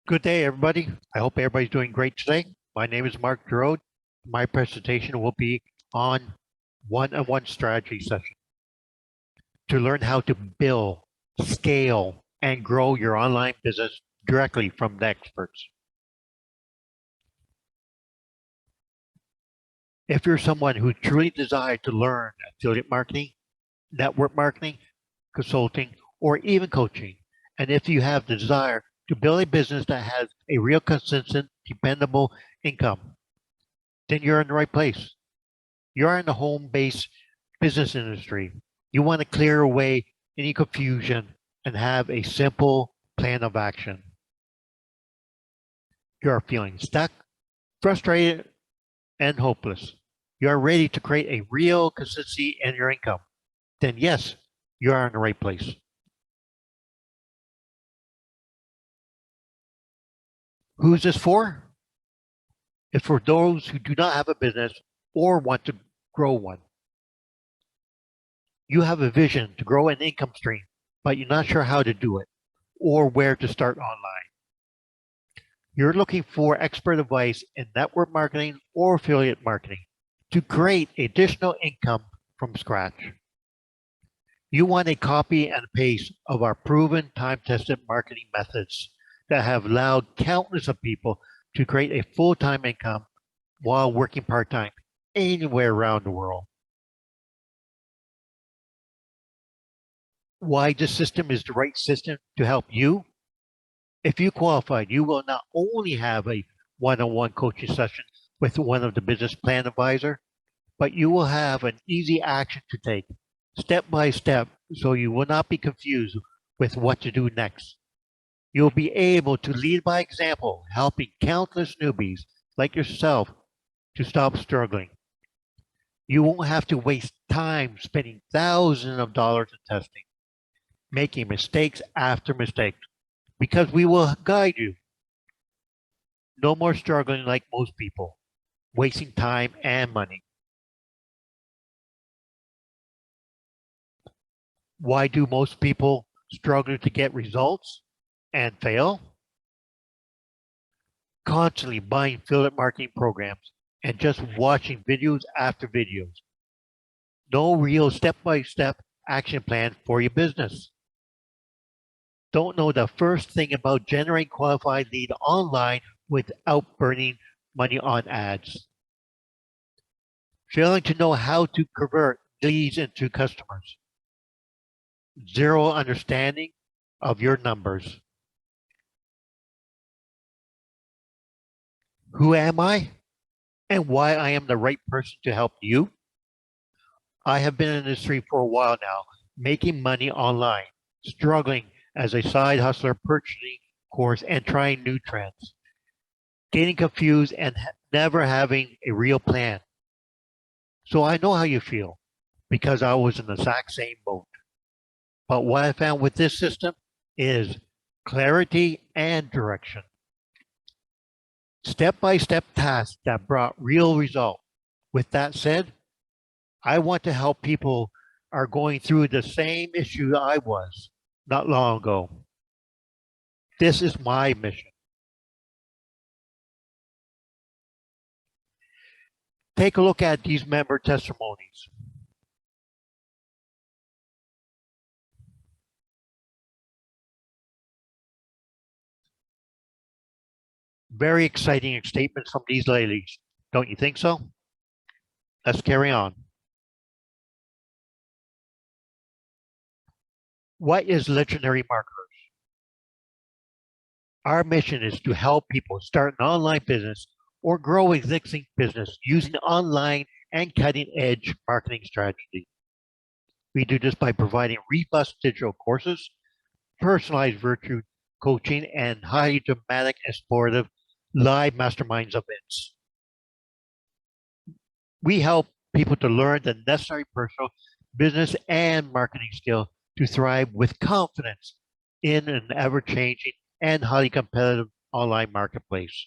Good day, everybody. I hope everybody's doing great today. My name is Mark Giroud. My presentation will be on one-on-one strategy session to learn how to build, scale, and grow your online business directly from the experts. If you're someone who truly desires to learn affiliate marketing, network marketing, consulting, or even coaching, and if you have the desire to build a business that has a real consistent, dependable income, then you're in the right place. You're in the home-based business industry. You want to clear away any confusion and have a simple plan of action. You are feeling stuck, frustrated, and hopeless. You are ready to create a real consistency in your income. Then yes, you are in the right place. Who's this for? It's for those who do not have a business or want to grow one. You have a vision to grow an income stream, but you're not sure how to do it or where to start online. You're looking for expert advice in network marketing or affiliate marketing to create additional income from scratch. You want a copy and paste of our proven time-tested marketing methods that have allowed countless of people to create a full-time income while working part-time anywhere around the world. Why this system is the right system to help you? If you qualify, you will not only have a one-on-one coaching session with one of the business plan advisor, but you will have an easy action to take step by step so you will not be confused with what to do next. You'll be able to lead by example, helping countless newbies like yourself to stop struggling. You won't have to waste time spending thousands of dollars in testing, making mistakes after mistakes, because we will guide you. No more struggling like most people, wasting time and money. Why do most people struggle to get results and fail? Constantly buying affiliate marketing programs and just watching videos after videos. No real step-by-step action plan for your business. Don't know the first thing about generating qualified lead online without burning money on ads. Failing to know how to convert leads into customers. Zero understanding of your numbers. Who am I and why I am the right person to help you? I have been in the industry for a while now, making money online, struggling as a side hustler, purchasing course and trying new trends, getting confused and never having a real plan. So I know how you feel because I was in the exact same boat. But what I found with this system is clarity and direction. Step-by-step tasks that brought real results. With that said, I want to help people are going through the same issue I was not long ago. This is my mission. Take a look at these member testimonies. Very exciting statements from these ladies. Don't you think so? Let's carry on. What is legendary marketers? Our mission is to help people start an online business or grow existing business using online and cutting-edge marketing strategy. We do this by providing robust digital courses, personalized virtual coaching, and highly dramatic and sportive live masterminds events. We help people to learn the necessary personal, business, and marketing skills to thrive with confidence in an ever-changing and highly competitive online marketplace.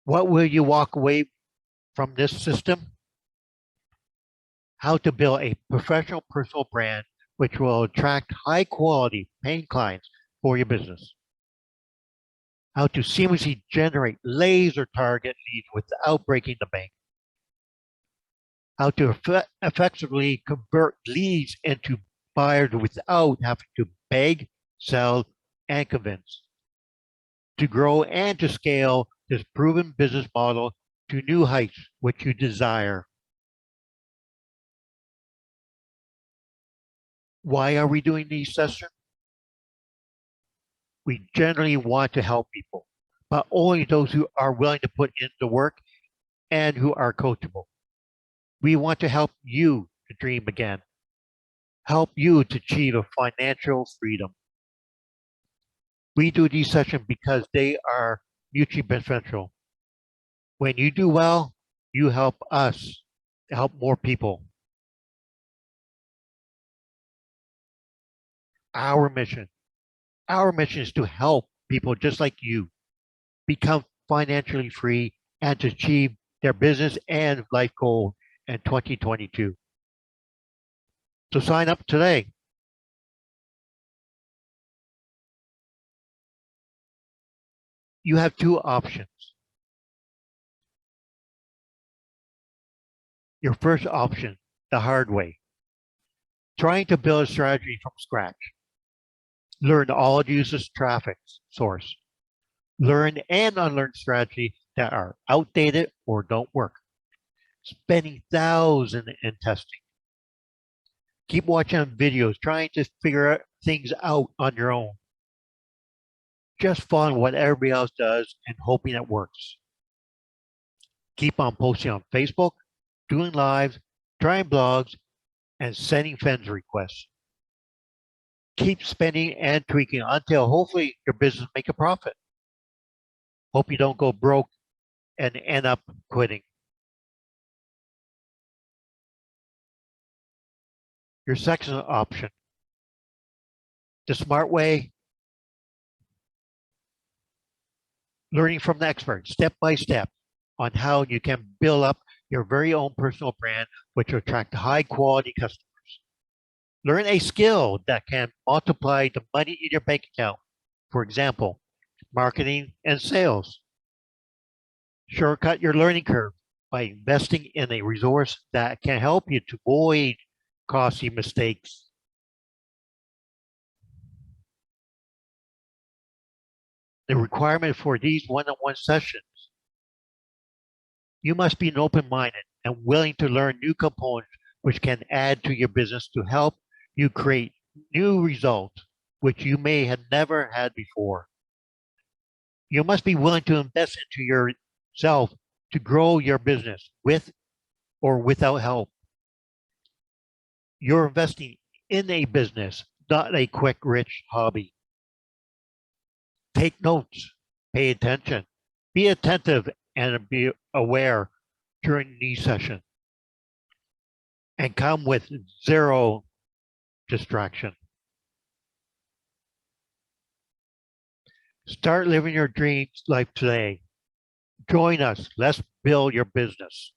What will you walk away from this system? How to build a professional personal brand which will attract high quality paying clients for your business. How to seamlessly generate laser target leads without breaking the bank. How to effectively convert leads into buyers without having to beg, sell, and convince. To grow and to scale this proven business model to new heights which you desire. Why are we doing these sessions? We generally want to help people, but only those who are willing to put in the work and who are coachable. We want to help you to dream again, help you to achieve a financial freedom. We do these sessions because they are mutually beneficial. When you do well, you help us help more people. Our mission. Our mission is to help people just like you become financially free and to achieve their business and life goal in 2022. So sign up today. You have two options. Your first option, the hard way, trying to build a strategy from scratch. Learn all it uses traffic source. Learn and unlearn strategy that are outdated or don't work. Spending thousands in testing. Keep watching videos, trying to figure things out on your own. Just following what everybody else does and hoping it works. Keep on posting on Facebook, doing lives, trying blogs, and sending friends requests. Keep spending and tweaking until hopefully your business make a profit. Hope you don't go broke and end up quitting. Your second option, the smart way, learning from the expert step by step on how you can build up your very own personal brand, which will attract high quality customers. Learn a skill that can multiply the money in your bank account. For example, marketing and sales. Shortcut your learning curve by investing in a resource that can help you to avoid costly mistakes. The requirement for these one-on-one sessions, you must be an open-minded and willing to learn new components which can add to your business to help you create new results which you may have never had before. You must be willing to invest into yourself to grow your business with or without help. You're investing in a business, not a quick rich hobby. Take notes, pay attention, be attentive and be aware during these sessions, and come with zero distraction. Start living your dreams life today. Join us. Let's build your business.